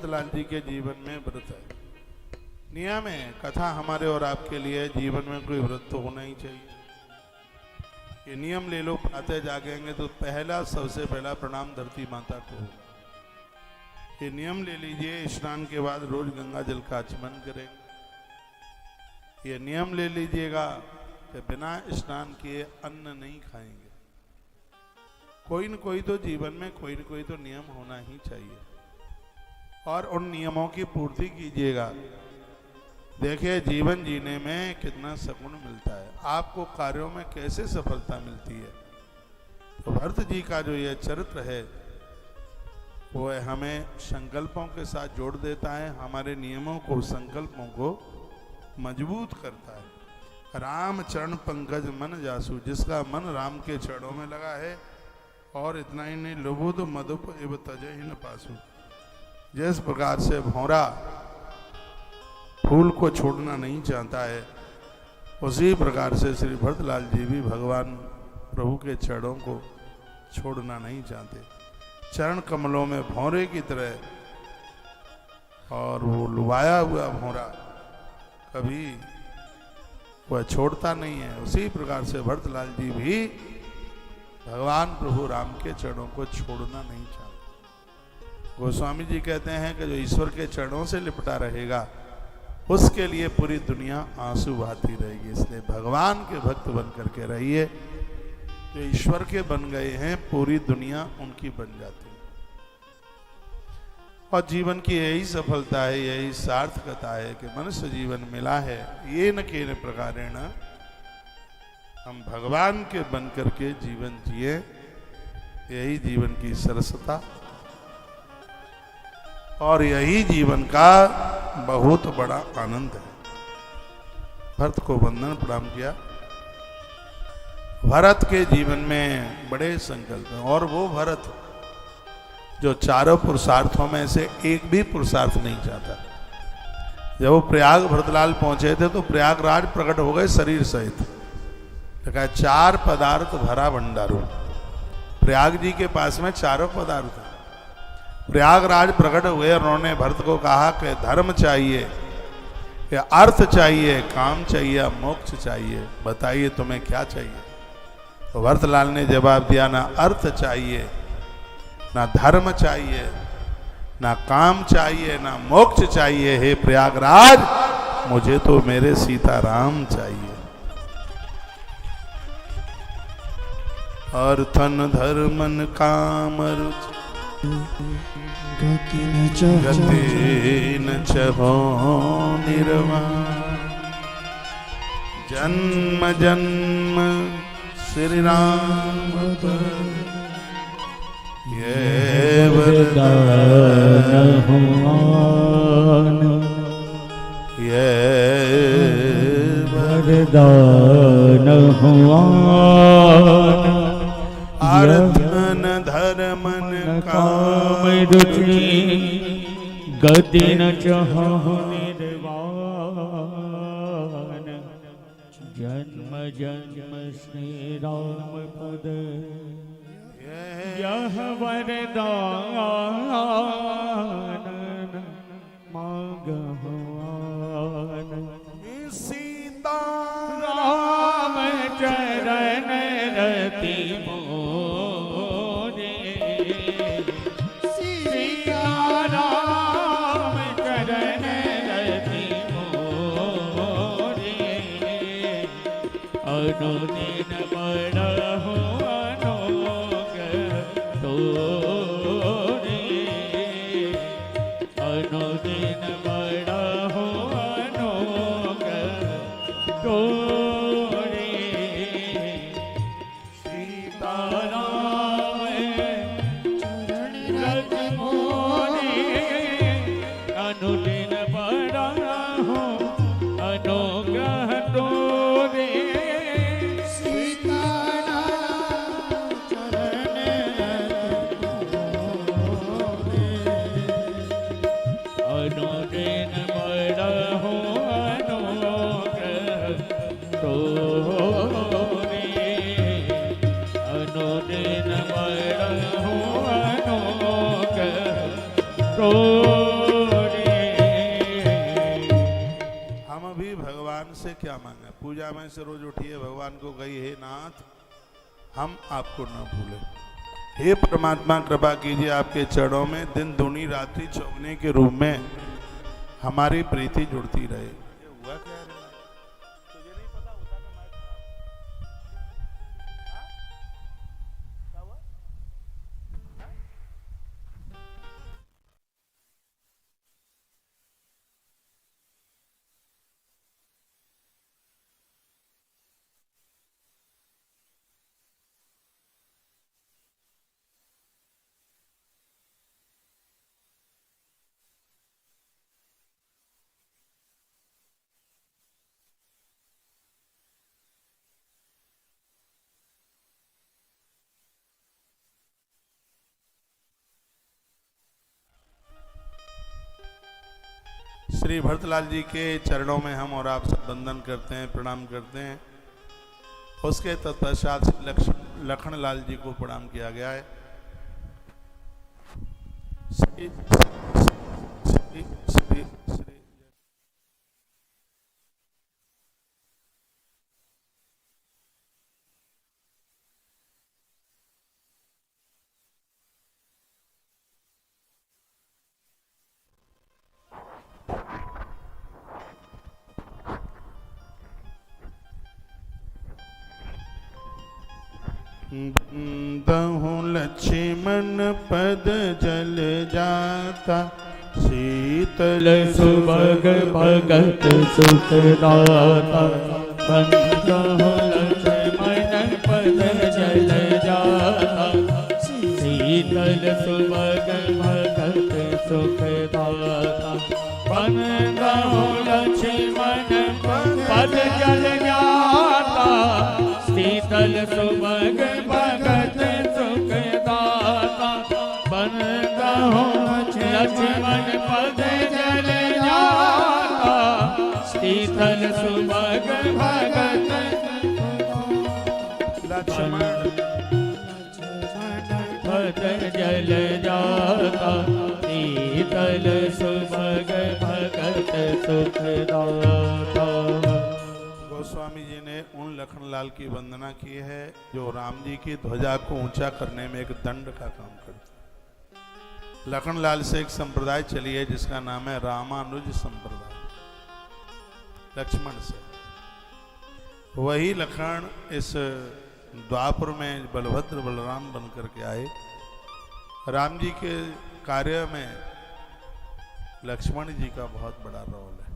भरतलाल जी के जीवन में व्रत है, नियम है। कथा हमारे और आपके लिए जीवन में कोई व्रत तो होना ही चाहिए। ये नियम ले लो, प्रातः जागेंगे तो पहला सबसे पहला प्रणाम धरती माता को। ये नियम ले लीजिए, स्नान के बाद रोज गंगा जल का आचमन करेंगे। ये नियम ले लीजिएगा कि बिना स्नान किए अन्न नहीं खाएंगे। कोई न कोई तो जीवन में कोई न कोई तो नियम होना ही चाहिए और उन नियमों की पूर्ति कीजिएगा। देखिए जीवन जीने में कितना सुकून मिलता है, आपको कार्यों में कैसे सफलता मिलती है। तो भरत जी का जो यह चरित्र है वो हमें संकल्पों के साथ जोड़ देता है, हमारे नियमों को, संकल्पों को मजबूत करता है। राम चरण पंकज मन जासु, जिसका मन राम के चरणों में लगा है। और इतना ही नहीं, लुबुद मधुप एव तजहि न पासु, जिस प्रकार से भौरा फूल को छोड़ना नहीं चाहता है, उसी प्रकार से श्री भरतलाल जी भी भगवान प्रभु के चरणों को छोड़ना नहीं चाहते। चरण कमलों में भौरे की तरह, और वो लुभाया हुआ भौरा कभी वह छोड़ता नहीं है, उसी प्रकार से भरतलाल जी भी भगवान प्रभु राम के चरणों को छोड़ना नहीं चाहते। गोस्वामी जी कहते हैं कि जो ईश्वर के चरणों से लिपटा रहेगा उसके लिए पूरी दुनिया आंसू बहाती रहेगी। इसलिए भगवान के भक्त बन करके रहिए। जो ईश्वर के बन गए हैं पूरी दुनिया उनकी बन जाती है। और जीवन की यही सफलता है, यही सार्थकता है कि मनुष्य जीवन मिला है। ये न केन प्रकारेण, हम भगवान के बन करके जीवन जिए, यही जीवन की सरसता और यही जीवन का बहुत बड़ा आनंद है। भरत को वंदन प्रणाम किया। भरत के जीवन में बड़े संकल्प हैं, और वो भरत जो चारों पुरुषार्थों में से एक भी पुरुषार्थ नहीं चाहता। जब वो प्रयाग भरतलाल पहुंचे थे तो प्रयागराज प्रकट हो गए शरीर सहित। कहा 4 पदार्थ भरा भंडारो। प्रयाग जी के पास में चारों पदार्थ है। प्रयागराज प्रकट हुए और उन्होंने भरत को कहा कि धर्म चाहिए, कि अर्थ चाहिए, काम चाहिए, मोक्ष चाहिए, बताइए तुम्हें क्या चाहिए। तो भरतलाल ने जवाब दिया, ना अर्थ चाहिए, ना धर्म चाहिए, ना काम चाहिए, ना मोक्ष चाहिए। हे प्रयागराज, मुझे तो मेरे सीताराम चाहिए। अर्थन धर्मन काम गति न चहो निर्वाण, जन्म जन्म श्री राम ये वरदान हुआन, ये वरदान हुआन। अर्थन धर्मन काम रुचि, गति न चहो निर्वाण, जन्म जन्म श्री राम पद यह वरदान मांगहुआन। सीता राम चरण रति मोरे, सीता राम चरण रति मोरे, अनुदिन बड़हु अनोख तोरे, अनुदिन बड़हु अनोख तोरे। सीताराम चरण रति मोरे, अनुदिन बड़हु अनोख तोरे। अनुदिन बड़हु अनोख तोरे, अनुदिन बड़हु अनोख तोरे। से क्या मांगे? पूजा में से रोज उठिए, भगवान को कही, हे नाथ हम आपको न भूलें, हे परमात्मा कृपा कीजिए आपके चरणों में दिन दुनी रात्रि चौगने के रूप में हमारी प्रीति जुड़ती रहे। ये हुआ क्या है? तुझे नहीं पता होता कि मैं क्या हुआ? श्री भरतलाल जी के चरणों में हम और आप सब वंदन करते हैं, प्रणाम करते हैं। उसके तत्पश्चात लखन लाल जी को प्रणाम किया गया है। श्री श्री श्री श्री दहु लक्ष्मण पद जल जाता, शीतल सुभग भगत सुख दाता। दहु लक्ष्मण पद जल जाता, शीतल सुभग भगत सुख दाता। दहु लक्ष्मण पद जल जाता, शीतल सुभग भगत सुख दाता। बंदहु लक्ष्मण पद जल जाता, शीतल सुभग भगत लक्ष्मण पद जल जाता, शीतल सुभग भगत सुख दाता। गोस्वामी जी ने उन लखनलाल की वंदना की है जो राम जी की ध्वजा को ऊंचा करने में एक दंड का काम करते। लखनलाल से एक संप्रदाय चली है जिसका नाम है रामानुज संप्रदाय, लक्ष्मण से। वही लखन इस द्वापर में बलभद्र बलराम बन करके आए। राम जी के कार्य में लक्ष्मण जी का बहुत बड़ा रोल है।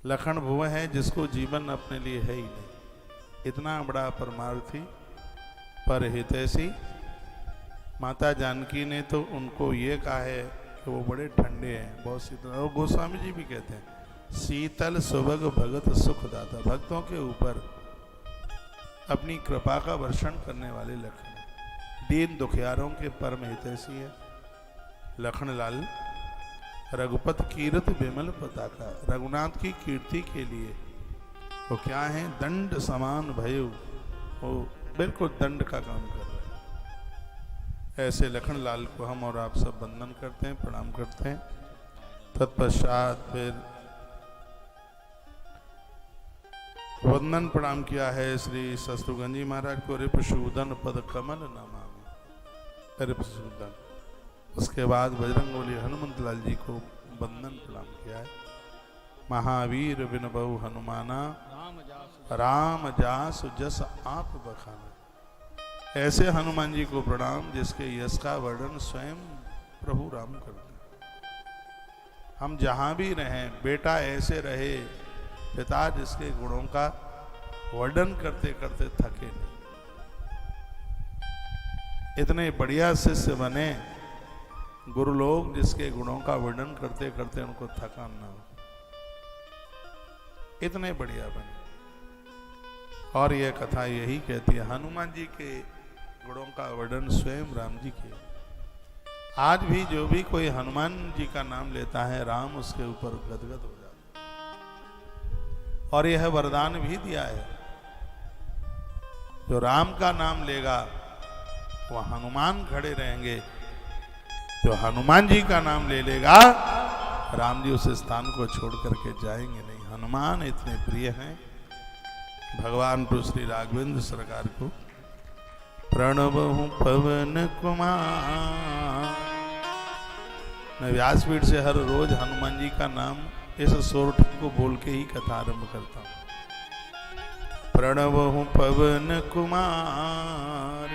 लखन वो है जिसको जीवन अपने लिए है ही नहीं, इतना बड़ा परमार्थी पर हितैषी। माता जानकी ने तो उनको ये कहा है कि वो बड़े ठंडे हैं, बहुत शीतल। और गोस्वामी जी भी कहते हैं शीतल सुभग भगत सुखदाता, भक्तों के ऊपर अपनी कृपा का वर्षण करने वाले लखन, दीन दुखियारों के परम हितैषी है। लखनलाल रघुपत कीर्त विमल पताका, रघुनाथ की कीर्ति के लिए वो क्या है, दंड समान भयो, वो बिल्कुल दंड का काम कर रहे हैं। ऐसे लखनलाल को हम और आप सब वंदन करते हैं, प्रणाम करते हैं। तत्पश्चात फिर वंदन प्रणाम किया है श्री शत्रुघ्न जी महाराज को, रिपुसूदन पद कमल नमामि, रिपुसूदन। उसके बाद बजरंगबली हनुमंत लाल जी को वंदन प्रणाम किया है। महावीर बिन बहु हनुमाना, राम जासु जस आप बखाना। ऐसे हनुमान जी को प्रणाम जिसके यश का वर्णन स्वयं प्रभु राम करते हैं। हम जहां भी रहें, बेटा ऐसे रहे, पिता जिसके गुणों का वर्णन करते करते थके नहीं। इतने बढ़िया शिष्य बने गुरु लोग जिसके गुणों का वर्णन करते करते उनको थकान ना हो, इतने बढ़िया बने। और यह कथा यही कहती है, हनुमान जी के गुणों का वर्णन स्वयं राम जी किए। आज भी जो भी कोई हनुमान जी का नाम लेता है, राम उसके ऊपर गदगद हो जाता है। और यह वरदान भी दिया है, जो राम का नाम लेगा वह हनुमान खड़े रहेंगे, जो हनुमान जी का नाम ले लेगा राम जी उस स्थान को छोड़ करके जाएंगे नहीं। हनुमान इतने प्रिय हैं भगवान तो श्री राघवेंद्र सरकार को। प्रणवहु पवन कुमार। मैं व्यासपीठ से हर रोज हनुमान जी का नाम इस सोरठ को बोल के ही कथा आरंभ करता हूं। प्रणवहु पवन कुमार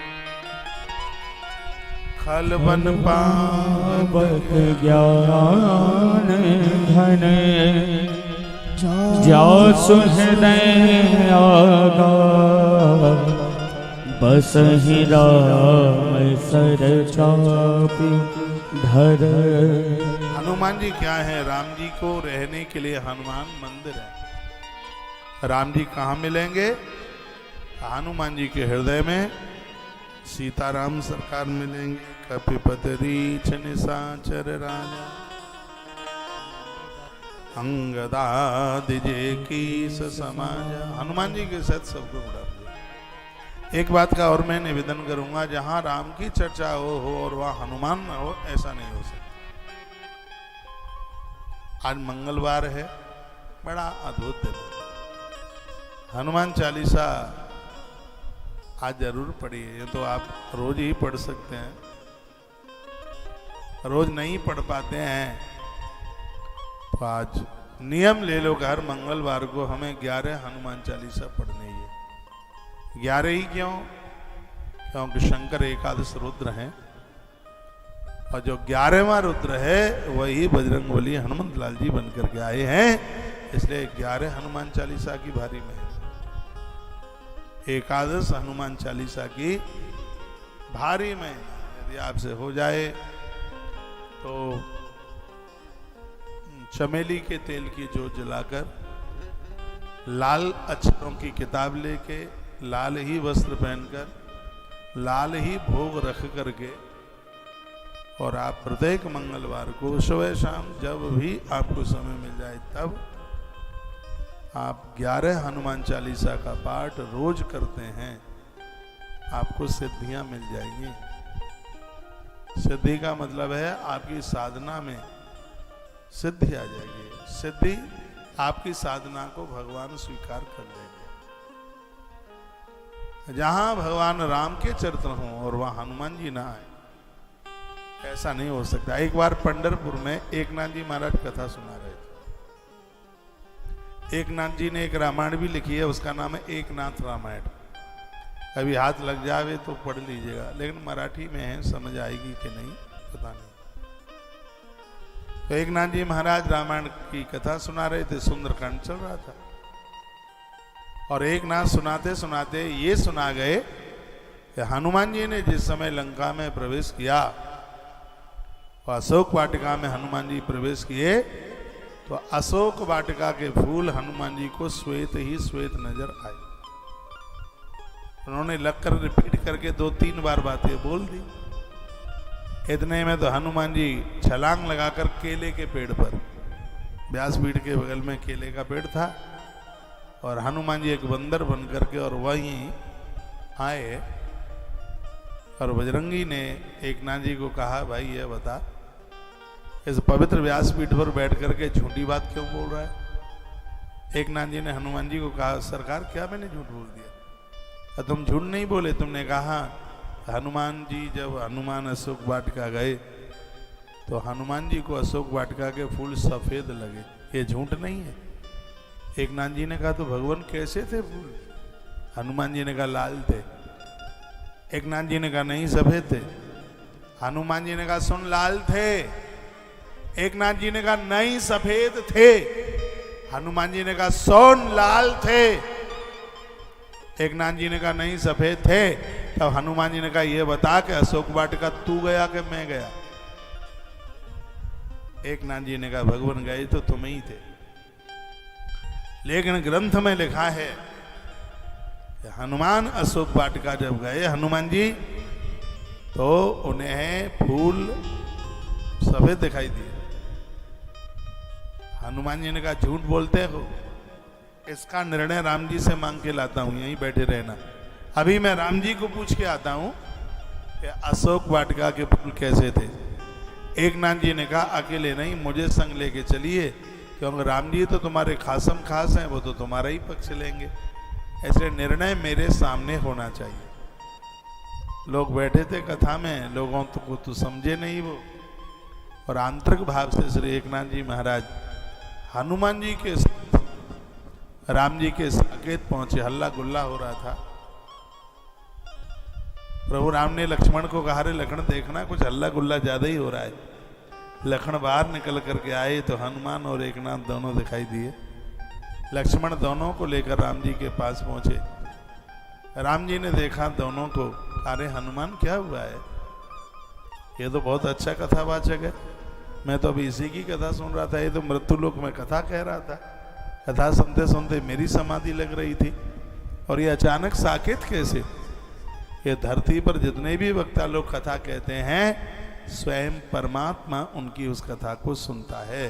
खलवन पावक ज्ञान घन जासु हृदय आगा बसहि राम सर चापि धर। हनुमान जी क्या है? राम जी को रहने के लिए हनुमान मंदिर है। राम जी कहाँ मिलेंगे? हनुमान जी के हृदय में सीताराम सरकार मिलेंगे। कपिपतरी निशाचर राजा अंगदादिजे की समाज। हनुमान जी के साथ सबको उड़ा दिया। एक बात का और मैं निवेदन करूंगा, जहां राम की चर्चा हो और वहां हनुमान न हो, ऐसा नहीं हो सकता। आज मंगलवार है, बड़ा अद्भुत दिन है। हनुमान चालीसा आज जरूर पढ़िए। ये तो आप रोज ही पढ़ सकते हैं, रोज नहीं पढ़ पाते हैं तो आज नियम ले लो कि हर मंगलवार को हमें 11 हनुमान चालीसा पढ़नी है। 11 ही क्यों? क्योंकि शंकर एकादश रुद्र हैं और जो 11वां रुद्र है वही बजरंगबली हनुमंत लाल जी बन करके आए हैं, इसलिए 11 हनुमान चालीसा की भारी में एकादश हनुमान चालीसा की भारी में यदि आपसे हो जाए तो चमेली के तेल की जोत जलाकर, लाल अक्षरों की किताब लेके, लाल ही वस्त्र पहनकर, लाल ही भोग रख करके, और आप प्रत्येक मंगलवार को सुबह शाम जब भी आपको समय मिल जाए तब आप 11 हनुमान चालीसा का पाठ रोज करते हैं, आपको सिद्धियां मिल जाएंगी। सिद्धि का मतलब है आपकी साधना में सिद्धि आ जाएगी। सिद्धि आपकी साधना को भगवान स्वीकार कर लेंगे। जहां भगवान राम के चरित्र हों और वहां हनुमान जी ना आए, ऐसा नहीं हो सकता। एक बार पंढरपुर में एकनाथ जी महाराज कथा सुना रहे थे। एकनाथ जी ने एक रामायण भी लिखी है, उसका नाम है एकनाथ रामायण। कभी हाथ लग जावे तो पढ़ लीजिएगा, लेकिन मराठी में है, समझ आएगी कि नहीं पता नहीं। तो एकनाथ जी महाराज रामायण की कथा सुना रहे थे, सुंदरकांड चल रहा था, और एकनाथ सुनाते सुनाते ये सुना गए कि हनुमान जी ने जिस समय लंका में प्रवेश किया, अशोक वाटिका में हनुमान जी प्रवेश किए, तो अशोक वाटिका के फूल हनुमान जी को श्वेत ही श्वेत नजर आए। उन्होंने लगकर रिपीट करके 2-3 बार बातें बोल दी। इतने में तो हनुमान जी छलांग लगाकर केले के पेड़ पर, व्यासपीठ के बगल में केले का पेड़ था, और हनुमान जी एक बंदर बन करके और वहीं आए, और बजरंगी ने एकनाथ जी को कहा, भाई ये बता, इस पवित्र व्यासपीठ पर बैठ करके झूठी बात क्यों बोल रहा है? एकनाथ जी ने हनुमान जी को कहा, सरकार क्या मैंने झूठ बोल दिया? तुम झूठ नहीं बोले, तुमने कहा हनुमान जी जब हनुमान अशोक वाटिका गए तो हनुमान जी को अशोक वाटिका के फूल सफेद लगे, ये झूठ नहीं है। एकनाथ जी ने कहा, तो भगवान कैसे थे फूल? हनुमान जी ने कहा लाल थे। एकनाथ जी ने कहा नहीं सफेद थे। हनुमान जी ने कहा सुन लाल थे। एकनाथ जी ने कहा नहीं सफेद थे। हनुमान जी ने कहा सोन लाल थे। एकनाथ जी ने कहा नहीं सफेद थे। तब हनुमान जी ने कहा ये बता कि अशोक वाटिका तू गया कि मैं गया? एकनाथ जी ने कहा भगवान गए तो तुम ही थे, लेकिन ग्रंथ में लिखा है कि हनुमान अशोक वाटिका जब गए हनुमान जी, तो उन्हें फूल सफेद दिखाई दिए। हनुमान जी ने कहा झूठ बोलते हो, इसका निर्णय राम जी से मांग के लाता हूं, यहीं बैठे रहना। अभी मैं राम जी को पूछ के आता हूं कि अशोक वाटिका के फूल कैसे थे। एक नाथ जी ने कहा अकेले नहीं, मुझे संग लेके चलिए, क्योंकि राम जी तो तुम्हारे खासम खास हैं, वो तो तुम्हारा ही पक्ष लेंगे। ऐसे निर्णय मेरे सामने होना चाहिए। लोग बैठे थे कथा में, लोगों को तो समझे नहीं वो, और आंतरिक भाव से श्री एकनाथ जी महाराज हनुमान जी के राम जी के साकेत पहुंचे। हल्ला गुल्ला हो रहा था। प्रभु राम ने लक्ष्मण को कहा, रे लखन देखना कुछ हल्ला गुल्ला ज्यादा ही हो रहा है। लखन बाहर निकल करके आए तो हनुमान और एकनाथ दोनों दिखाई दिए। लक्ष्मण दोनों को लेकर राम जी के पास पहुंचे। राम जी ने देखा दोनों को, अरे हनुमान क्या हुआ है? ये तो बहुत अच्छा कथावाचक है, मैं तो अभी इसी की कथा सुन रहा था, ये तो मृत्यु लोक में कथा कह रहा था। कथा सुनते सुनते मेरी समाधि लग रही थी, और ये अचानक साकेत कैसे? ये धरती पर जितने भी वक्ता लोग कथा कहते हैं, स्वयं परमात्मा उनकी उस कथा को सुनता है।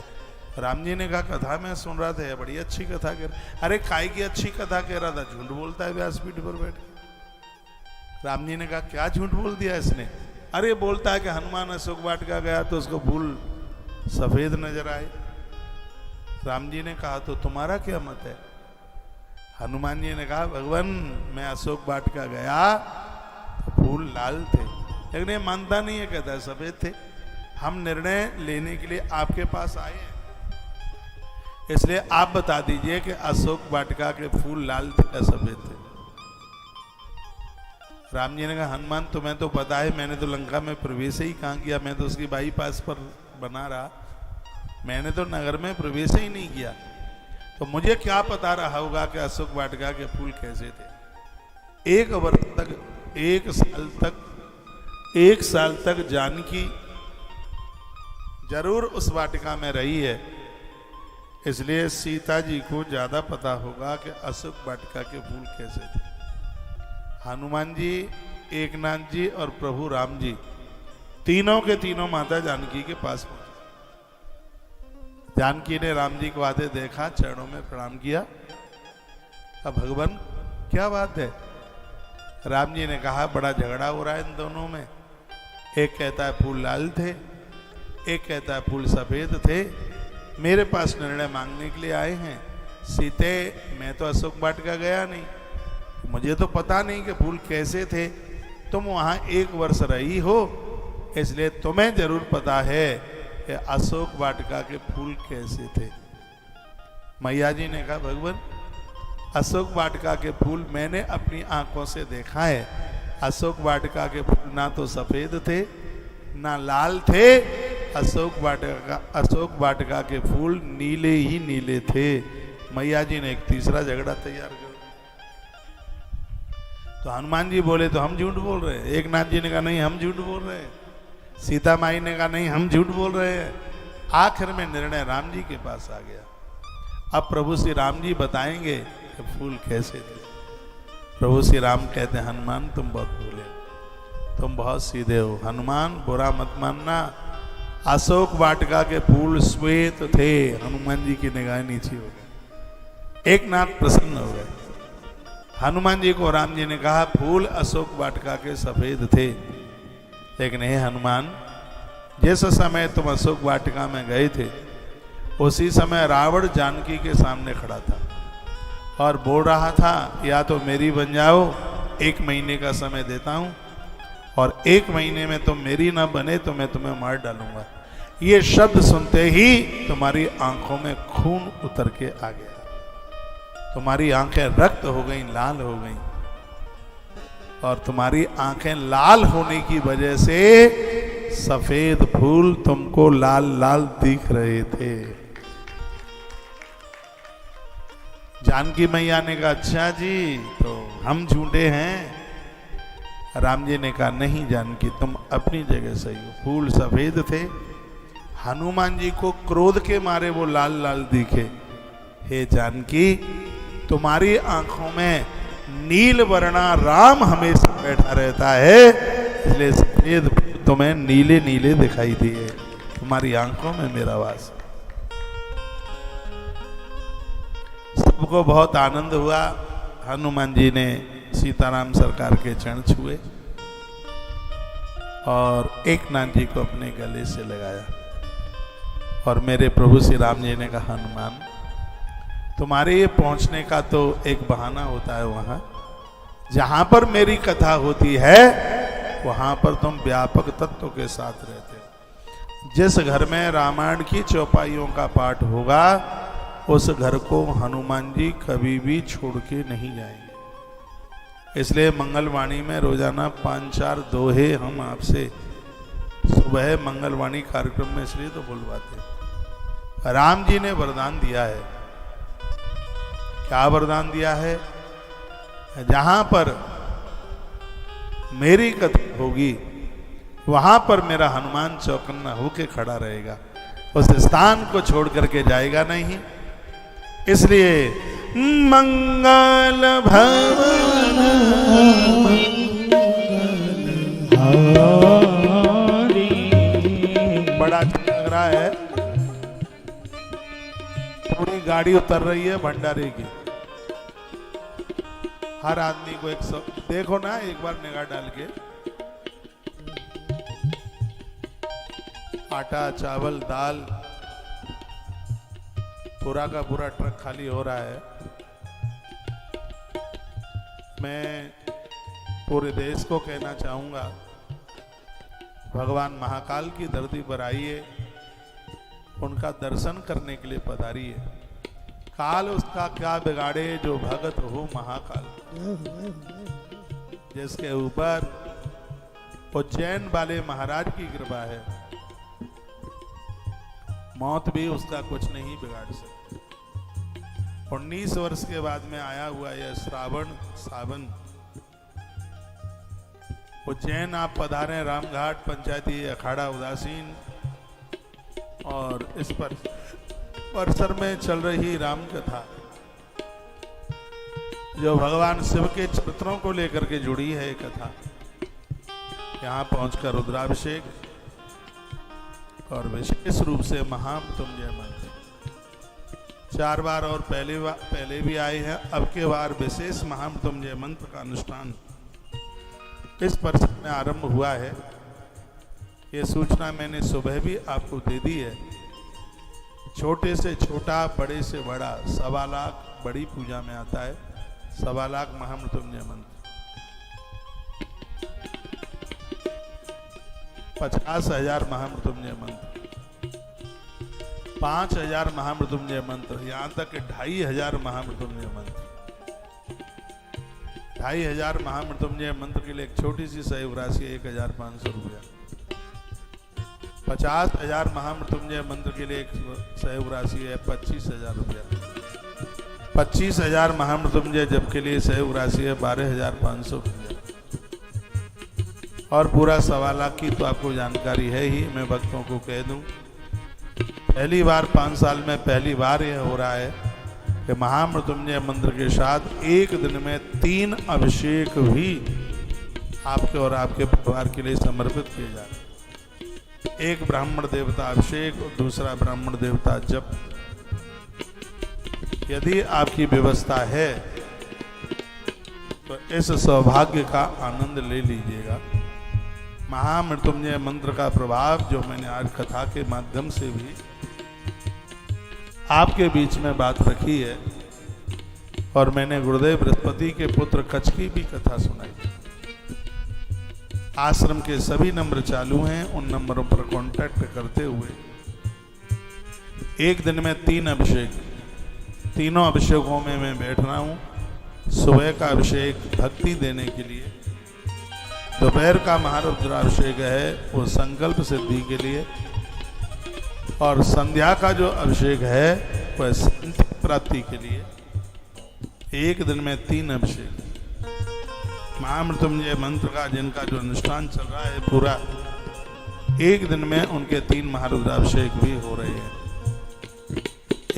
राम जी ने कहा कथा में सुन रहा था, बड़ी अच्छी कथा कह रहा। अरे काय की अच्छी कथा कह रहा था, झूठ बोलता है व्यासपीठ पर बैठ के। राम जी ने कहा क्या झूठ बोल दिया इसने? अरे बोलता है कि हनुमान अशोक वाटिका गया तो उसको फूल सफेद नजर आए। राम जी ने कहा तो तुम्हारा क्या मत है? हनुमान जी ने कहा भगवान मैं अशोक वाटिका गया तो फूल लाल थे, लेकिन ये मानता नहीं है, कहता है सफेद थे। हम निर्णय लेने के लिए आपके पास आए हैं, इसलिए आप बता दीजिए कि अशोक वाटिका के फूल लाल थे या सफेद थे? राम जी ने कहा हनुमान तुम्हें तो पता है, मैंने तो लंका में प्रवेश ही कहाँ किया, मैं तो उसकी बाईपास पर बना रहा, मैंने तो नगर में प्रवेश ही नहीं किया, तो मुझे क्या पता रहा होगा कि अशोक वाटिका के फूल कैसे थे। एक वर्ष तक, एक साल तक जानकी जरूर उस वाटिका में रही है, इसलिए सीता जी को ज्यादा पता होगा कि अशोक वाटिका के फूल कैसे थे। हनुमान जी, एकनाथ जी और प्रभु राम जी तीनों के तीनों माता जानकी के पास पहुंचे। जानकी ने राम जी को आते देखा, चरणों में प्रणाम किया। अब भगवान क्या बात है? राम जी ने कहा बड़ा झगड़ा हो रहा है इन दोनों में, एक कहता है फूल लाल थे, एक कहता है फूल सफेद थे, मेरे पास निर्णय मांगने के लिए आए हैं। सीते मैं तो अशोक वाटिका गया नहीं, मुझे तो पता नहीं कि फूल कैसे थे, तुम वहां एक वर्ष रही हो, इसलिए तुम्हें जरूर पता है कि अशोक वाटिका के फूल कैसे थे। मैया जी ने कहा भगवान अशोक वाटिका के फूल मैंने अपनी आंखों से देखा है, अशोक वाटिका के फूल ना तो सफेद थे ना लाल थे, अशोक वाटिका के फूल नीले ही नीले थे। मैया जी ने एक तीसरा झगड़ा तैयार कर, तो हनुमान जी बोले तो हम झूठ बोल रहे हैं, एक नाथ जी ने कहा नहीं हम झूठ बोल रहे हैं, सीता माई ने कहा नहीं हम झूठ बोल रहे हैं। आखिर में निर्णय राम जी के पास आ गया। अब प्रभु श्री राम जी बताएंगे कि फूल कैसे थे। प्रभु श्री राम कहते हैं हनुमान तुम बहुत भूले, तुम बहुत सीधे हो, हनुमान बुरा मत मानना, अशोक वाटिका के फूल श्वेत थे। हनुमान जी की निगाह नीचे हो गई, एक नाथ प्रसन्न हो गए। हनुमान जी को राम जी ने कहा फूल अशोक वाटिका के सफेद थे, लेकिन हे हनुमान जिस समय तुम अशोक वाटिका में गए थे उसी समय रावण जानकी के सामने खड़ा था और बोल रहा था या तो मेरी बन जाओ, 1 महीने का समय देता हूं, और 1 महीने में तुम मेरी ना बने तो मैं तुम्हें मार डालूंगा। ये शब्द सुनते ही तुम्हारी आंखों में खून उतर के आ गया, तुम्हारी आंखें रक्त हो गई, लाल हो गई, और तुम्हारी आंखें लाल होने की वजह से सफेद फूल तुमको लाल लाल दिख रहे थे। जानकी मैया ने कहा अच्छा जी तो हम झूठे हैं। राम जी ने कहा नहीं जानकी तुम अपनी जगह सही हो, फूल सफेद थे, हनुमान जी को क्रोध के मारे वो लाल लाल दिखे। हे जानकी तुम्हारी आंखों में नील वर्णा राम हमेशा बैठा रहता है, इसलिए सफेद तुम्हें नीले नीले दिखाई दिए, तुम्हारी आंखों में मेरा वास। सबको बहुत आनंद हुआ। हनुमान जी ने सीताराम सरकार के चरण छुए और एकनाथ जी को अपने गले से लगाया और मेरे प्रभु श्री राम जी ने कहा, हनुमान तुम्हारे ये पहुंचने का तो एक बहाना होता है, वहां जहां पर मेरी कथा होती है वहां पर तुम व्यापक तत्व के साथ रहते हो। जिस घर में रामायण की चौपाइयों का पाठ होगा उस घर को हनुमान जी कभी भी छोड़ के नहीं जाएंगे। इसलिए मंगलवाणी में रोजाना 5-4 दोहे हम आपसे सुबह मंगलवाणी कार्यक्रम में इसलिए तो बुलवाते हैं। राम जी ने वरदान दिया है। क्या वरदान दिया है? जहां पर मेरी कथा होगी वहां पर मेरा हनुमान चौकन्ना होके खड़ा रहेगा, उस स्थान को छोड़ करके जाएगा नहीं। इसलिए मंगल भवन बड़ा अच्छा लग रहा है। पूरी गाड़ी उतर रही है भंडारे की। हर आदमी को एक देखो ना, एक बार निगाह डाल के। आटा, चावल, दाल, पूरा का पूरा ट्रक खाली हो रहा है। मैं पूरे देश को कहना चाहूंगा, भगवान महाकाल की धरती पर आइए, उनका दर्शन करने के लिए पधारिए। काल उसका क्या बिगाड़े जो भगत हो महाकाल, जिसके ऊपर उज्जैन वाले महाराज की कृपा है, मौत भी उसका कुछ नहीं बिगाड़ सकती। 19 वर्ष के बाद में आया हुआ यह श्रावण सावन उज्जैन आप पधारे, रामघाट पंचायती अखाड़ा उदासीन और इस पर परिसर में चल रही राम कथा जो भगवान शिव के चरित्रों को लेकर के जुड़ी है कथा, यहाँ पहुंचकर रुद्राभिषेक और विशेष रूप से महामृत्युंजय मंत्र 4 बार और पहले भी आए हैं। अब के बार विशेष महामृत्युंजय मंत्र का अनुष्ठान इस परिसर में आरंभ हुआ है। ये सूचना मैंने सुबह भी आपको दे दी है। छोटे से छोटा, बड़े से बड़ा, 1.25 लाख बड़ी पूजा में आता है। 1.25 लाख महामृत्युंजय मंत्र, 50,000 महामृत्युंजय मंत्र, 5,000 महामृत्युंजय मंत्र, यहाँ तक कि 2,500 महामृत्युंजय मंत्र। 2,500 महामृत्युंजय मंत्र के लिए एक छोटी सी सहयोग राशि 1,500 रुपया। 50,000 महामृत्युंजय मंत्र के लिए एक सहयोग राशि है 25,000 रुपया। 25,000 महामृत्युंजय जप के लिए सहयोग राशि है 12,500 रुपया। और पूरा 1.25 लाख की तो आपको जानकारी है ही, मैं भक्तों को कह दूं। पहली बार 5 साल में पहली बार यह हो रहा है कि महामृत्युंजय मंत्र के साथ एक दिन में 3 अभिषेक भी आपके और आपके परिवार के लिए समर्पित किए जा रहे हैं। एक ब्राह्मण देवता अभिषेक और दूसरा ब्राह्मण देवता जप। यदि आपकी व्यवस्था है तो इस सौभाग्य का आनंद ले लीजिएगा। महामृत्युंजय मंत्र का प्रभाव जो मैंने आज कथा के माध्यम से भी आपके बीच में बात रखी है, और मैंने गुरुदेव बृहस्पति के पुत्र कच्छ की भी कथा सुनाई। आश्रम के सभी नंबर चालू हैं, उन नंबरों पर कांटेक्ट करते हुए एक दिन में 3 अभिषेक, तीनों अभिषेकों में मैं बैठ रहा हूँ। सुबह का अभिषेक भक्ति देने के लिए, दोपहर का महारुद्राभिषेक है वो संकल्प सिद्धि के लिए, और संध्या का जो अभिषेक है वह शांति प्राप्ति के लिए। एक दिन में 3 अभिषेक। महामृत्युंजय मंत्र का जिनका जो अनुष्ठान चल रहा है पूरा, एक दिन में उनके 3 महारुद्राभिषेक भी हो रहे हैं।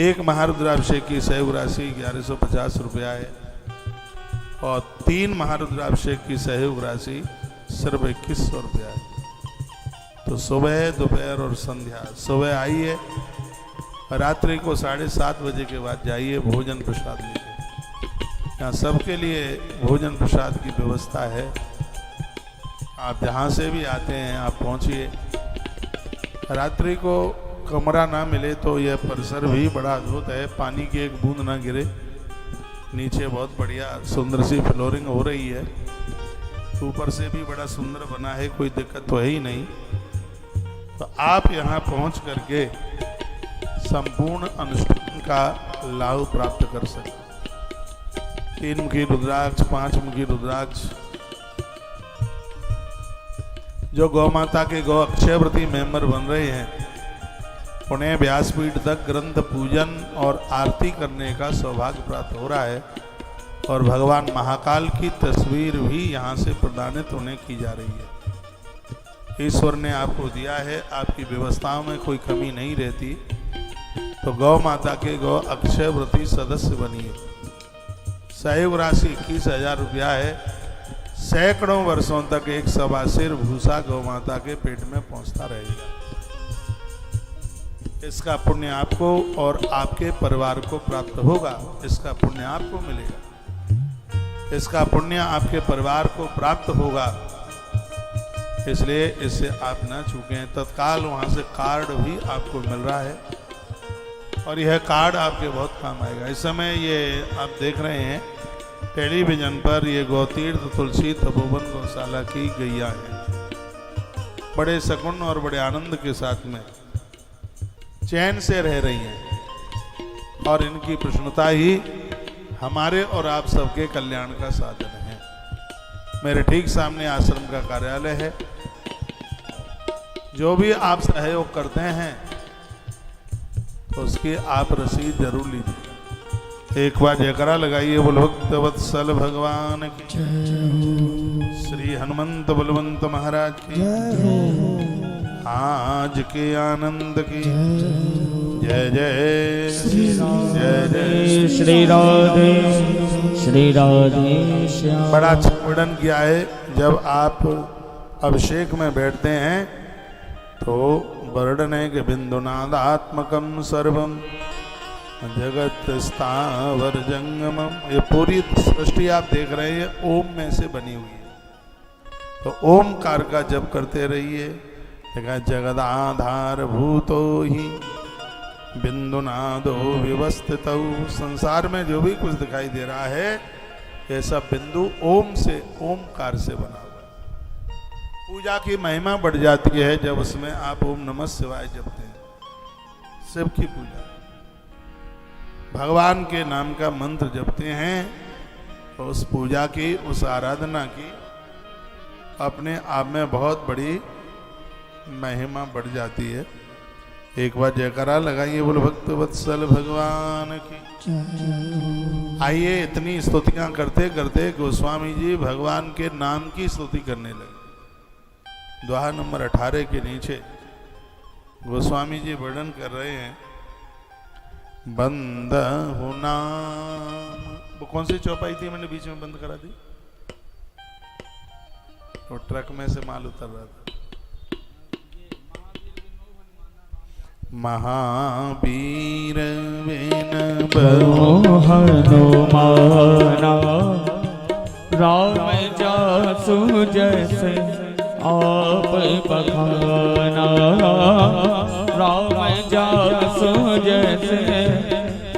एक महारुद्राभिषेक की सहयोग राशि 1150 रुपया है और 3 महारुद्राभिषेक की सहयोग राशि सिर्फ 2100 रुपया है। तो सुबह, दोपहर और संध्या, सुबह आइए, रात्रि को 7:30 बजे के बाद जाइए, भोजन प्रसाद लीजिए। यहाँ सबके लिए भोजन प्रसाद की व्यवस्था है। आप जहाँ से भी आते हैं आप पहुँचिए। रात्रि को कमरा ना मिले तो यह परिसर भी बड़ा अद्भुत है, पानी की एक बूंद ना गिरे, नीचे बहुत बढ़िया सुंदर सी फ्लोरिंग हो रही है, ऊपर से भी बड़ा सुंदर बना है, कोई दिक्कत तो है ही नहीं। तो आप यहाँ पहुँच करके संपूर्ण अनुष्ठान का लाभ प्राप्त कर सकते। 3 मुखी रुद्राक्ष, 5 मुखी रुद्राक्ष, जो गौ माता के गौ अक्षयव्रती मेंबर बन रहे हैं उन्हें व्यासपीठ तक ग्रंथ पूजन और आरती करने का सौभाग्य प्राप्त हो रहा है और भगवान महाकाल की तस्वीर भी यहाँ से प्रदानित उन्हें की जा रही है। ईश्वर ने आपको दिया है, आपकी व्यवस्थाओं में कोई कमी नहीं रहती, तो गौ माता के गौ अक्षयव्रती सदस्य बनिए। सहयोग राशि 21,000 रुपया है। सैकड़ों वर्षों तक एक सवा सिर भूसा गौ माता के पेट में पहुंचता रहेगा। इसका पुण्य आपको और आपके परिवार को प्राप्त होगा, इसका पुण्य आपको मिलेगा, इसका पुण्य आपके परिवार को प्राप्त होगा, इसलिए इससे आप न चूकें। तत्काल वहां से कार्ड भी आपको मिल रहा है और यह कार्ड आपके बहुत काम आएगा। इस समय ये आप देख रहे हैं टेलीविजन पर, ये गौतीर्थ तुलसी तपोवन गौशाला की गैया है, बड़े शकुन और बड़े आनंद के साथ में चैन से रह रही हैं और इनकी प्रसन्नता ही हमारे और आप सबके कल्याण का साधन है। मेरे ठीक सामने आश्रम का कार्यालय है। जो भी आप सहयोग करते हैं तो उसकी आप रसीद जरूर लीजिए। एक बार जयकारा लगाइए, बोलो भक्तवत्सल भगवान की, श्री हनुमंत बलवंत महाराज की, आज के आनंद की जय जय जय जय श्री राधे श्री राधे श्याम। बड़ा अच्छा वर्णन किया है। जब आप अभिषेक में बैठते हैं तो वर्णन है कि बिंदुनादात्मकम सर्वम जगत स्थावर जंगमम। ये पूरी सृष्टि आप देख रहे हैं ओम में से बनी हुई है, तो ओमकार का जप करते रहिए। जगदाधार भूतो ही बिंदुनादो व्यवस्थित। संसार में जो भी कुछ दिखाई दे रहा है ये सब बिंदु ओम से, ओमकार से बना हुआ है। पूजा की महिमा बढ़ जाती है जब उसमें आप ओम नमः शिवाय जपते हैं। शिव की पूजा, भगवान के नाम का मंत्र जपते हैं तो उस पूजा की, उस आराधना की अपने आप में बहुत बड़ी महिमा बढ़ जाती है। एक बार जयकारा लगाइए, बोलो भक्तवत्सल भगवान की। आइए, इतनी स्तुतियां करते करते गोस्वामी जी भगवान के नाम की स्तुति करने लगे। दोहा नंबर 18 के नीचे गोस्वामी जी वर्णन कर रहे हैं, बंद हो नाम। वो कौन सी चौपाई थी मैंने बीच में बंद करा दी? वो ट्रक में से माल उतर रहा था। महावीर बिन हनुमाना राम जासु जैसे आप बखाना। राम जासु जैसे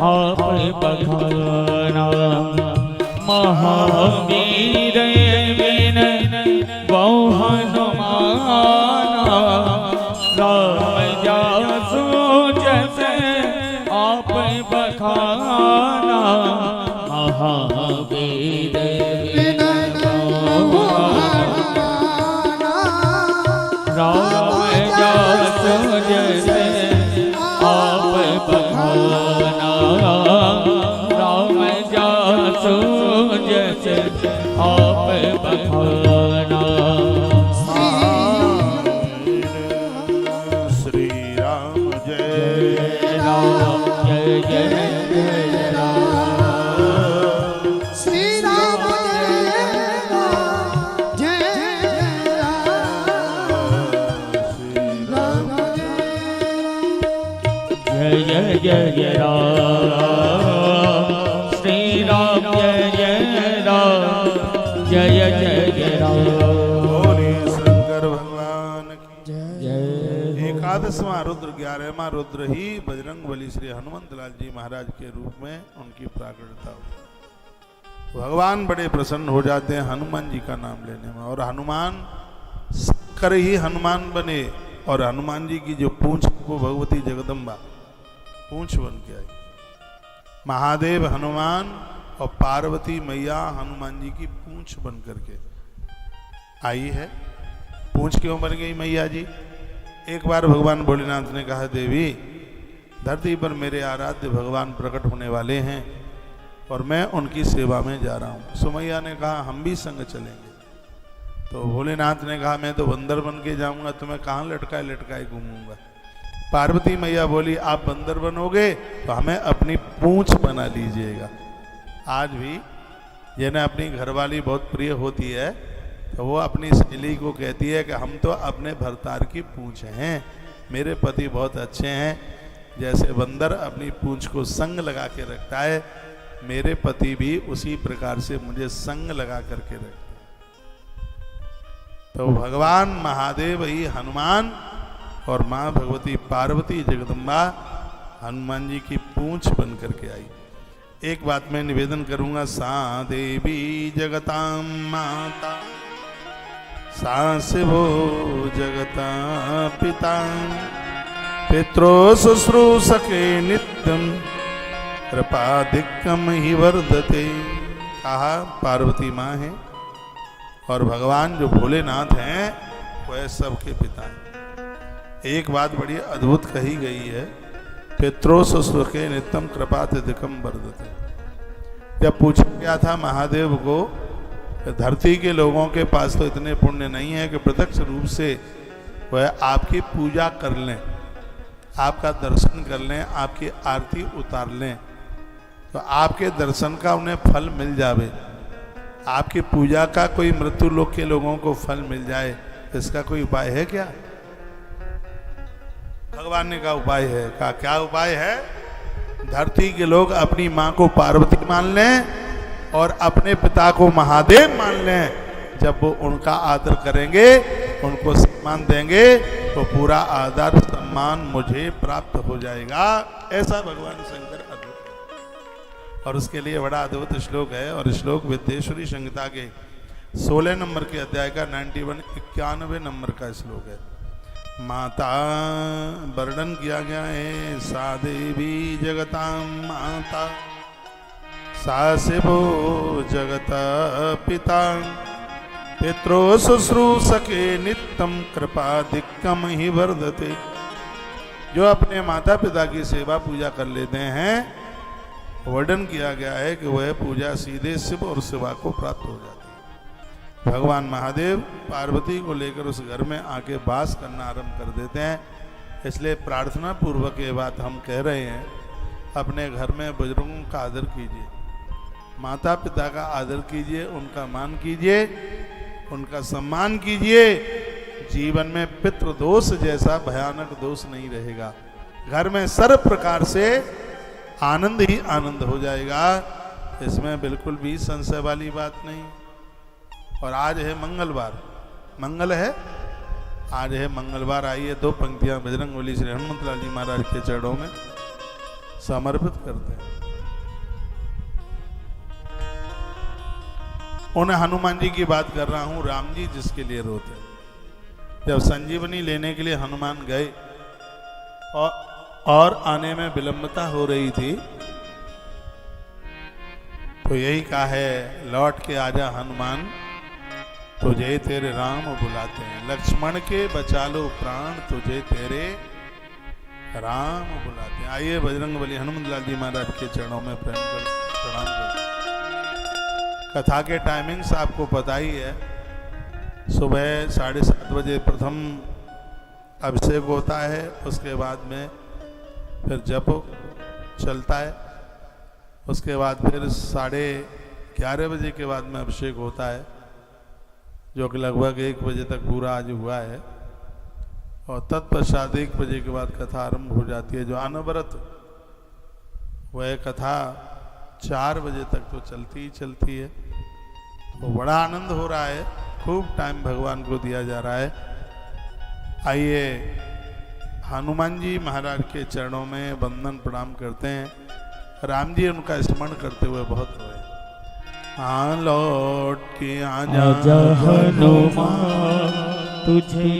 आप बखाना। महावीर बिन बहु हनुमाना राम जासु जैसे आप बखाना। महावीर बिन बहु हनुमाना राम जासु जैसे आप बखाना। राम जासु जैसे आप बखाना। जय जय राम श्री राम, जय जय राम, जय जय राम। 10वां रुद्र 11वां रुद्र ही बजरंग बली श्री हनुमंत लाल जी महाराज के रूप में उनकी प्राकटता हुई। भगवान बड़े प्रसन्न हो जाते हैं हनुमान जी का नाम लेने में, और हनुमान कर ही हनुमान बने, और हनुमान जी की जो पूंछ वो भगवती जगदम्बा पूंछ बन के आई। महादेव हनुमान और पार्वती मैया हनुमान जी की पूंछ बन करके आई है। पूंछ क्यों बन गई मैया जी? एक बार भगवान भोलेनाथ ने कहा, देवी धरती पर मेरे आराध्य भगवान प्रकट होने वाले हैं और मैं उनकी सेवा में जा रहा हूँ। सो मैया ने कहा हम भी संग चलेंगे। तो भोलेनाथ ने कहा मैं तो बंदर बन के जाऊंगा, तो मैं कहाँ लटकाए लटकाए घूमूंगा। पार्वती मैया बोली आप बंदर बनोगे तो हमें अपनी पूंछ बना लीजिएगा। आज भी जिन्हें अपनी घरवाली बहुत प्रिय होती है तो वो अपनी सहेली को कहती है कि हम तो अपने भरतार की पूंछ हैं, मेरे पति बहुत अच्छे हैं। जैसे बंदर अपनी पूंछ को संग लगा के रखता है, मेरे पति भी उसी प्रकार से मुझे संग लगा करके रखते हैं। तो भगवान महादेव ही हनुमान और माँ भगवती पार्वती जगदम्बा हनुमान जी की पूंछ बन करके आई। एक बात मैं निवेदन करूंगा, सा देवी जगतां माता सा शिवो जगता पिता पित्रो शुश्रूषके नित्यं कृपाधिक्यम ही वर्धते। कहा पार्वती माँ है और भगवान जो भोलेनाथ हैं वह सबके पिता हैं। एक बात बड़ी अद्भुत कही गई है, पित्रो शुश्रूषके नित्यम कृपाधिक्यम वर्धते। जब पूछा गया था महादेव को, धरती के लोगों के पास तो इतने पुण्य नहीं है कि प्रत्यक्ष रूप से वह आपकी पूजा कर लें, आपका दर्शन कर लें, आपकी आरती उतार लें, तो आपके दर्शन का उन्हें फल मिल जावे, आपकी पूजा का कोई मृत्यु लोक के लोगों को फल मिल जाए, इसका कोई उपाय है क्या? भगवान ने कहा उपाय है। कहा क्या उपाय है? धरती के लोग अपनी माँ को पार्वती मान लें और अपने पिता को महादेव मान लें। जब वो उनका आदर करेंगे, उनको सम्मान देंगे, तो पूरा आदर सम्मान मुझे प्राप्त हो जाएगा। ऐसा भगवान शंकर अद्भुत, और उसके लिए बड़ा अद्भुत श्लोक है। और श्लोक विद्येश्वरी संहिता के 16 नंबर के अध्याय का 91 नंबर का श्लोक है। माता वर्णन किया गया है, सा देवी जगतां माता सा शिवो जगता पिता पित्रो शुश्रूषके नित्यं कृपाधिक्यम ही वर्धते। जो अपने माता पिता की सेवा पूजा कर लेते हैं, वर्णन किया गया है कि वह पूजा सीधे शिव और शिवा को प्राप्त हो जाती है। भगवान महादेव पार्वती को लेकर उस घर में आके वास करना आरंभ कर देते हैं। इसलिए प्रार्थना पूर्वक ये बात हम कह रहे हैं, अपने घर में बुजुर्गों का आदर कीजिए, माता पिता का आदर कीजिए, उनका मान कीजिए, उनका सम्मान कीजिए। जीवन में पितृ दोष जैसा भयानक दोष नहीं रहेगा। घर में सर्व प्रकार से आनंद ही आनंद हो जाएगा, इसमें बिल्कुल भी संशय वाली बात नहीं। और आज है मंगलवार, मंगल है, आज है मंगलवार। आइए 2 पंक्तियां बजरंगबली श्री हनुमंत लाल जी महाराज के चरणों में समर्पित करते हैं। उन हनुमान जी की बात कर रहा हूं, राम जी जिसके लिए रोते। जब संजीवनी लेने के लिए हनुमान गए और आने में विलंबता हो रही थी, तो यही कहा है, लौट के आजा हनुमान, तुझे तेरे राम बुलाते हैं। लक्ष्मण के बचा लो प्राण, तुझे तेरे राम बुलाते हैं। आइए बजरंगबली हनुमंत लाल जी महाराज के चरणों में प्रेम कर प्रणाम करते। कथा के टाइमिंग्स आपको पता ही है। सुबह 7:30 बजे प्रथम अभिषेक होता है, उसके बाद में फिर जप चलता है, उसके बाद फिर 11:30 बजे के बाद में अभिषेक होता है, जो कि लगभग 1 बजे तक पूरा आज हुआ है। और तत्पश्चात 1 बजे के बाद कथा आरंभ हो जाती है। जो अनवरत वह कथा 4 बजे तक तो चलती ही चलती है। तो बड़ा आनंद हो रहा है, खूब टाइम भगवान को दिया जा रहा है। आइए हनुमान जी महाराज के चरणों में वंदन प्रणाम करते हैं। राम जी उनका स्मरण करते हुए बहुत रोए। हाँ लौट के आजा हनुमान तुझे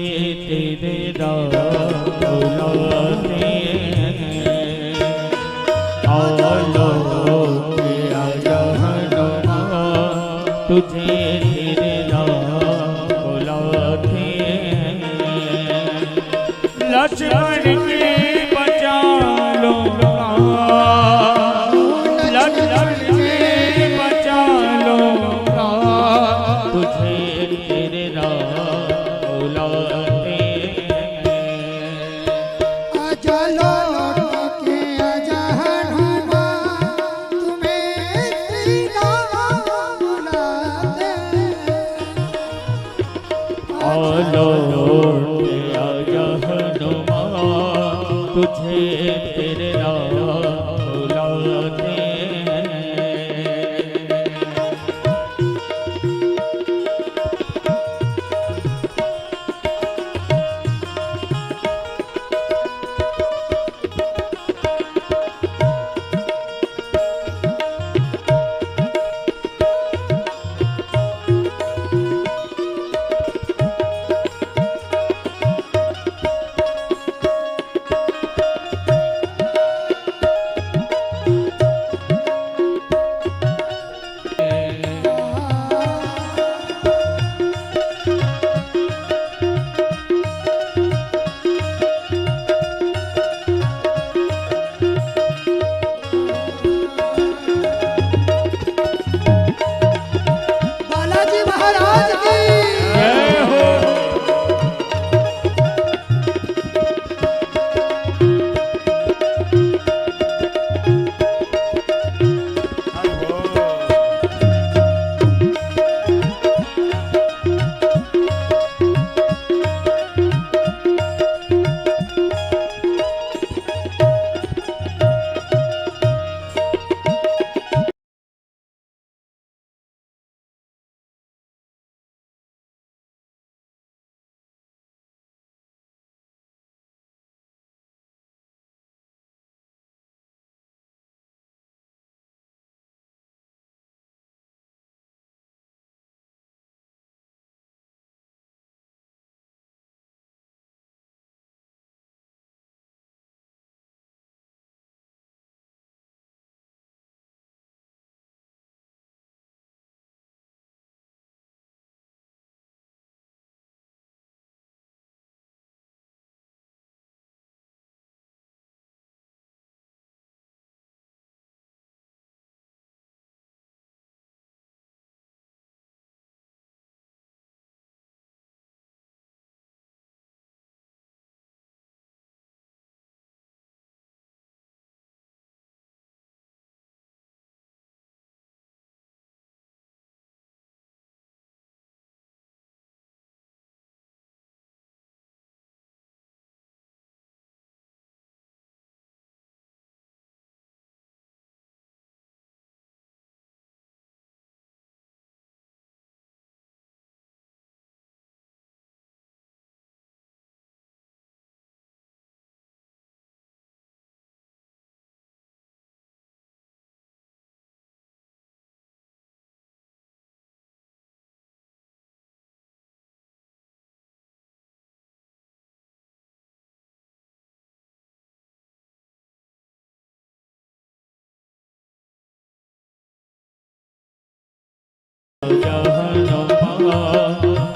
तेरे बुलाते लौट के आजा हनुमान तुझे तेरे बुलाते लक्ष्मण के बचा लो लक्ष्मण के बचा लो तुझे तेरे बुलाते आजा लौट के आजा हनुमान तुम्हें श्री राम बुलाते लौट के आजा हनुमान तुझे तेरे बुलाते बालाजी महाराज की जय हो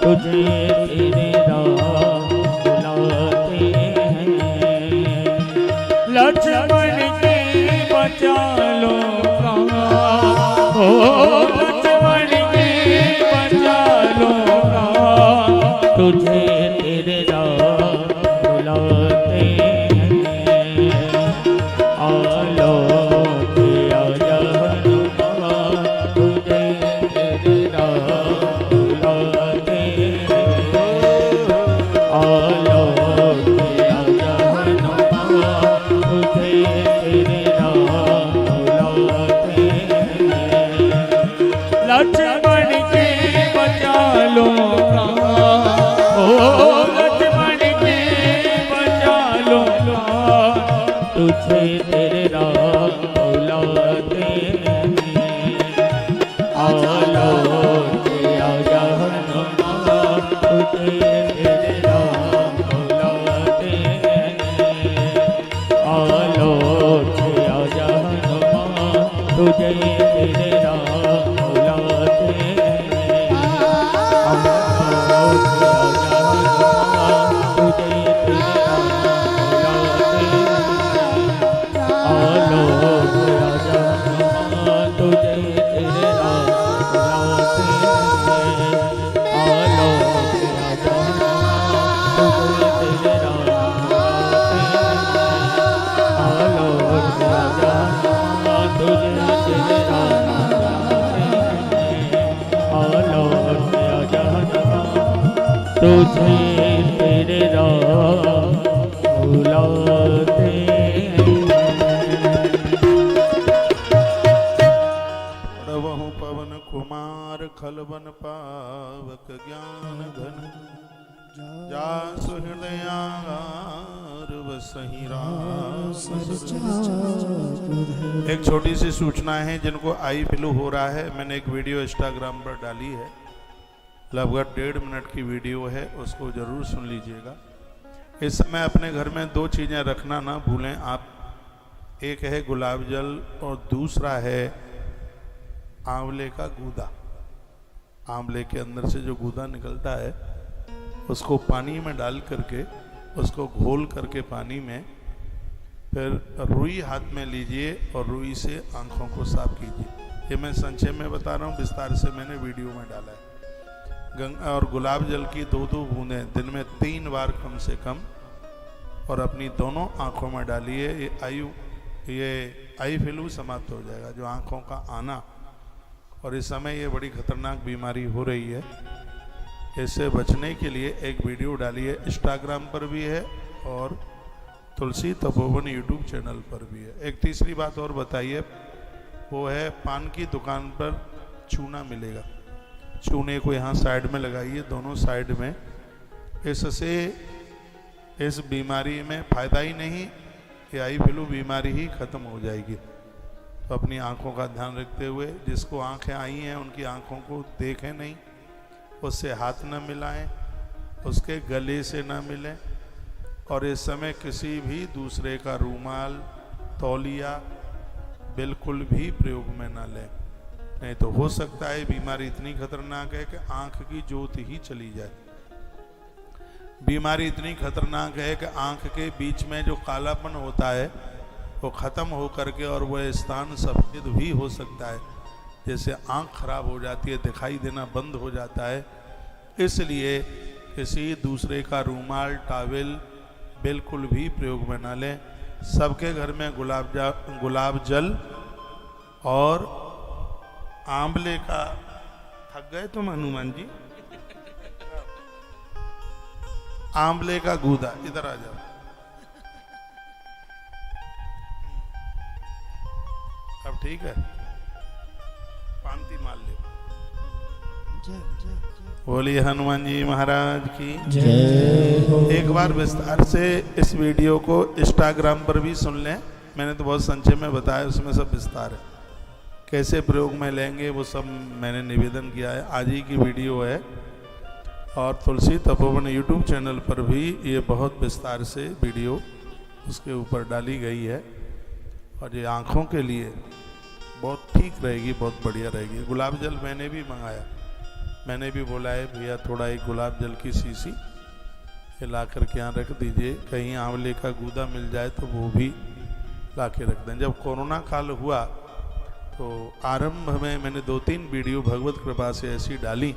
तुझे तेरे बुलाते लक्ष्मण के बचा लो लक्ष्मण के बचा लो तुझे तेरे बुलाते आलो लक्ष्मण के बचा लो लक्ष्मण के बचा लो तुझे तेरे राम बुलाते प्रभु पवन कुमार खलवन पावक ज्ञान घन जासु हृदयागार वसहि रास। एक छोटी सी सूचना है, जिनको आई फ्लू हो रहा है, मैंने एक वीडियो इंस्टाग्राम पर डाली है, लगभग 1.5 मिनट की वीडियो है, उसको जरूर सुन लीजिएगा। इस समय अपने घर में 2 चीज़ें रखना ना भूलें आप, एक है गुलाब जल और दूसरा है आंवले का गूदा। आंवले के अंदर से जो गूदा निकलता है उसको पानी में डाल करके, उसको घोल करके पानी में, फिर रुई हाथ में लीजिए और रुई से आंखों को साफ कीजिए। ये मैं संक्षेप में बता रहा हूँ, विस्तार से मैंने वीडियो में डाला है। गंगा और गुलाब जल की 2-2 बूंदें दिन में 3 बार कम से कम, और अपनी दोनों आंखों में डालिए। ये आई फ्लू समाप्त हो जाएगा, जो आंखों का आना। और इस समय ये बड़ी खतरनाक बीमारी हो रही है, इससे बचने के लिए एक वीडियो डाली है, इंस्टाग्राम पर भी है और तुलसी तपोवन यूट्यूब चैनल पर भी है। एक तीसरी बात और बताइए, वो है पान की दुकान पर चूना मिलेगा, चूने को यहाँ साइड में लगाइए, दोनों साइड में। इससे इस बीमारी में फ़ायदा ही नहीं, ये आई फ्लू बीमारी ही ख़त्म हो जाएगी। तो अपनी आँखों का ध्यान रखते हुए, जिसको आँखें आई हैं उनकी आँखों को देखें नहीं, उससे हाथ न मिलाएं, उसके गले से न मिलें, और इस समय किसी भी दूसरे का रूमाल, तौलिया बिल्कुल भी प्रयोग में न लें, नहीं तो हो सकता है बीमारी इतनी खतरनाक है कि आँख की ज्योति ही चली जाए। बीमारी इतनी खतरनाक है कि आँख के बीच में जो कालापन होता है वो ख़त्म हो करके और वह स्थान सफ़ेद भी हो सकता है, जैसे आँख खराब हो जाती है, दिखाई देना बंद हो जाता है। इसलिए किसी दूसरे का रूमाल, टॉवेल बिल्कुल भी प्रयोग में ना लें। सबके घर में गुलाब जल और आंवले का, थक गए तुम हनुमान जी, आंवले का गूदा, इधर आ जाओ। अब ठीक है, पांति मार ले। बोलिए हनुमान जी महाराज की जय हो। एक बार विस्तार से इस वीडियो को इंस्टाग्राम पर भी सुन लें, मैंने तो बहुत संक्षेप में बताया, उसमें सब विस्तार है, कैसे प्रयोग में लेंगे वो सब मैंने निवेदन किया है। आज ही की वीडियो है, और तुलसी तपोवन यूट्यूब चैनल पर भी ये बहुत विस्तार से वीडियो उसके ऊपर डाली गई है, और ये आँखों के लिए बहुत ठीक रहेगी, बहुत बढ़िया रहेगी। गुलाब जल मैंने भी मंगाया, मैंने भी बोला है भैया थोड़ा एक गुलाब जल की शीशी ये ला कर के यहाँ रख दीजिए, कहीं आंवले का गूदा मिल जाए तो वो भी ला के रख दें। जब कोरोना काल हुआ तो आरंभ में मैंने 2-3 वीडियो भगवत कृपा से ऐसी डाली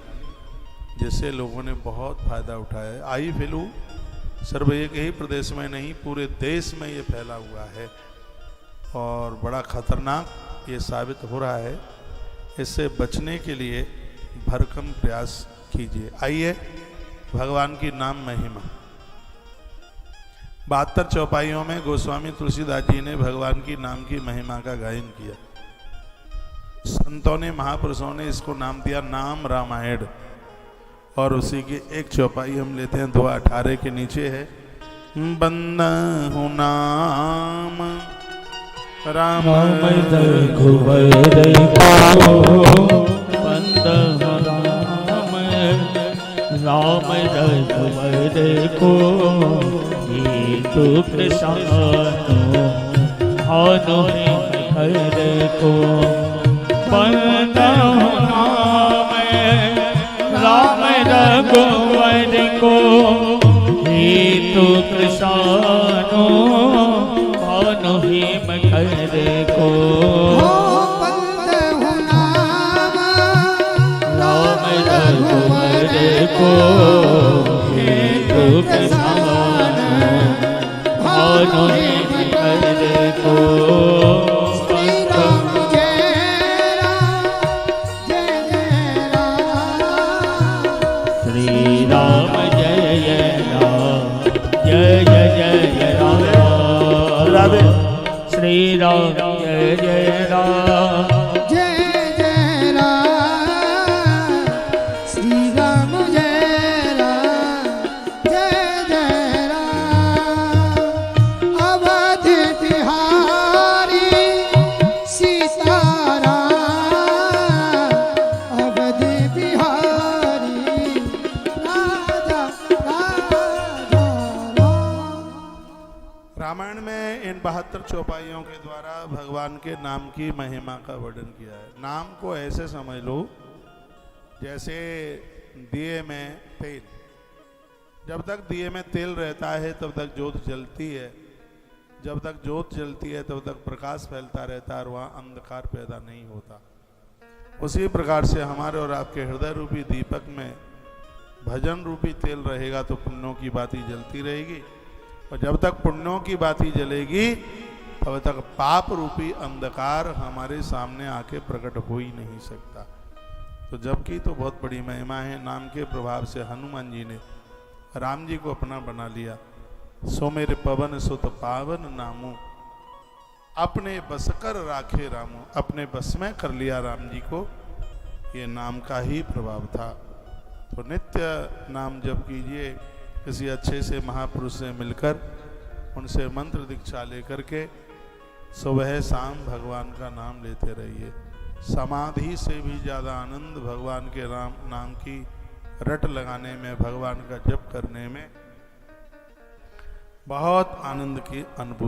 जिससे लोगों ने बहुत फ़ायदा उठाया। आई फ्लू सिर्फ एक ही प्रदेश में नहीं, पूरे देश में ये फैला हुआ है और बड़ा खतरनाक ये साबित हो रहा है। इससे बचने के लिए भरकम प्रयास कीजिए। आइए भगवान की नाम महिमा। 72 चौपाइयों में गोस्वामी तुलसीदास जी ने भगवान की नाम की महिमा का गायन किया। संतों ने, महापुरुषों ने इसको नाम दिया नाम रामायण, और उसी की एक चौपाई हम लेते हैं, 2:18 के नीचे है, बंदा हूँ नाम राम रघुवर को बंद राम रघुवर को ये तो कृष्ण भानु हर को बंद राम रघुवर को ये तो कृष्ण भानु हेम को को हे तो कृष्ण भानु को श्री राम जय राम जय जय राम श्री राम जय जय जय राम जय जय राम श्री राम जय राम जय जय राम अवध बिहारी सीताराम अवध बिहारी राजा राजा राम। रामायण में इन 72 चौपाइयों के द्वारा भगवान के नाम की महिमा का वर्णन किया है। नाम को ऐसे समझ लो जैसे दिए में तेल, जब तक दिए में तेल रहता है तब तक ज्योत जलती है, जब तक ज्योत जलती है तब तक प्रकाश फैलता रहता है और वहाँ अंधकार पैदा नहीं होता। उसी प्रकार से हमारे और आपके हृदय रूपी दीपक में भजन रूपी तेल रहेगा तो पुण्यों की बाती जलती रहेगी, और जब तक पुण्यों की बाती जलेगी तब तक पाप रूपी अंधकार हमारे सामने आके प्रकट हो ही नहीं सकता। तो जबकि तो बहुत बड़ी महिमा है, नाम के प्रभाव से हनुमान जी ने राम जी को अपना बना लिया। सो मेरे पवन सुत पावन नामो, अपने बस कर राखे रामो, अपने बस में कर लिया राम जी को, ये नाम का ही प्रभाव था। तो नित्य नाम जप कीजिए, किसी अच्छे से महापुरुष से मिलकर उनसे मंत्र दीक्षा लेकर के सुबह शाम भगवान का नाम लेते रहिए। समाधि से भी ज़्यादा आनंद भगवान के नाम की रट लगाने में, भगवान का जप करने में बहुत आनंद की अनुभूति